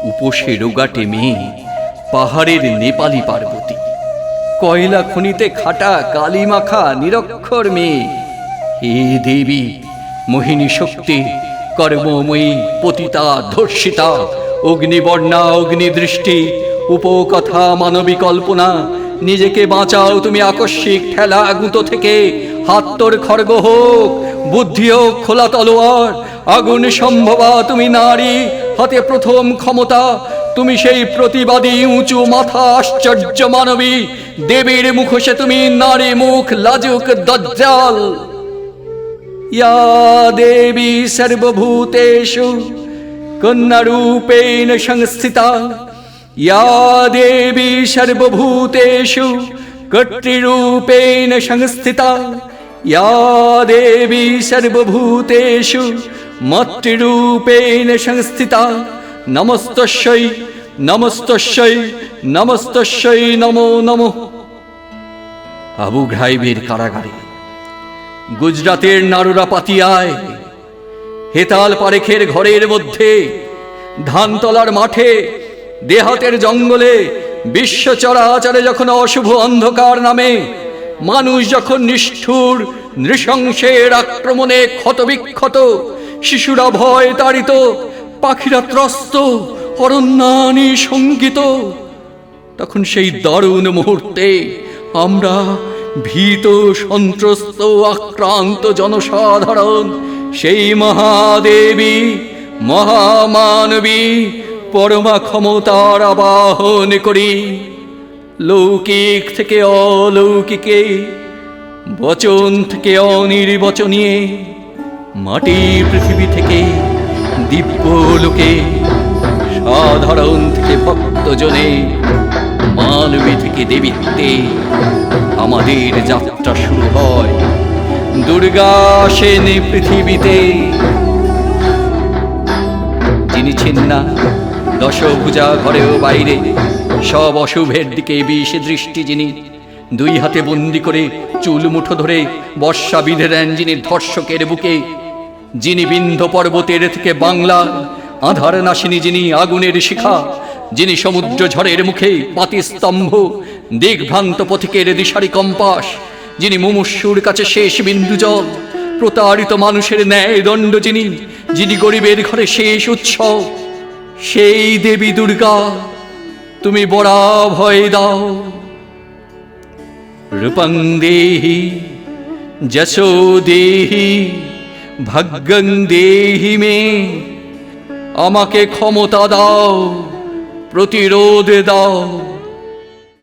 উপসে রোগাটে মেয়ে, পাহাড়ের নেপালি পার্বতী, কয়লা খনিতে খাটা কালী মাখা নিরক্ষর মেয়ে। হে দেবী, মোহিনী শক্তি, কর্মময়ী, পতিতা, ধর্ষিতা, অগ্নিবর্ণা, অগ্নিদৃষ্টি, উপকথা, মানবী কল্পনা, নিজেকে বাঁচাও তুমি আকস্মিক ঠেলা গুঁতো থেকে। হাত তোর খড়গ হোক, বুদ্ধি হোক খোলা তলোয়ার, আগুন সম্ভবা তুমি নারী, হাতে প্রথম ক্ষমতা। তুমি সেই প্রতিবাদী, উঁচু মাথা, আশ্চর্য মানবী। দেবীর মুখোশে তুমি নারী মুখ, লাজুক দজ্জাল। ইয়া দেবী সর্বভূতেষু কন্যারূপেণ সংস্থিতা, ইয়া দেবী সর্বভূতেষু কর্তৃরূপেণ সংস্থিতা, ইয়া দেবী সর্বভূতেষু মাতৃরূপেণ সংস্থিতা। নমস্তস্যৈ নমস্তস্যৈ নমস্তস্যৈ নমো নমঃ। আবু ঘ্রাইবের কারাগারে, গুজরাতের নারুরা পাতিয়ায়, হেতাল পারেখের ঘরের মধ্যে, ধানতলার মাঠে, দেহাতের জঙ্গলে, বিশ্ব চরাচরে যখন অশুভ অন্ধকার নামে, মানুষ যখন নিষ্ঠুর নৃশংসের আক্রমণে ক্ষতবিক্ষত, শিশুরা ভয় তাড়িত, পাখিরা ত্রস্ত, অরণ্যানি সঙ্গীত, তখন সেই দারুণ মুহূর্তে আমরা ভীত, সন্ত্রস্ত, আক্রান্ত জনসাধারণ সেই মহাদেবী, মহামানবী, পরমা ক্ষমতার আবাহন করি। লৌকিক থেকে অলৌকিকে, বচন থেকে অনির্বচনীয়, মাটি পৃথিবী থেকে দিব্য লোকে, সাধারণ থেকে ভক্তজনে, মানবী থেকে দেবীত্বে আমাদের যাত্রা শুরু হয়। দুর্গা আসেন পৃথিবীতে। যিনি ছিন্না দশভুজা, ঘরেও বাইরে সব অশুভের দিকে বিষ দৃষ্টি, যিনি দুই হাতে বন্দি করে চুল মুঠো ধরে বর্ষা বিঁধে দেন যিনি ধর্ষকের বুকে, যিনি বিন্ধ্য পর্বতের থেকে বাংলা আধার নাশিনী, যিনি আগুনের শিখা, যিনি সমুদ্র ঝড়ের মুখে পাতিস্তম্ভ, দিগ্ভ্রান্ত পথিকের দিশারি কম্পাস, যিনি মুমূর্ষুর কাছে শেষ বিন্দু জল, প্রতারিত মানুষের ন্যায় দণ্ড, যিনি যিনি গরিবের ঘরে শেষ উৎসব, সেই দেবী দুর্গা তুমি বড়া ভয় দাও। রূপং দেহি যশো দেহি ভাগ্যং দেহি মে, আমাকে ক্ষমতা দাও, প্রতিরোধ দাও।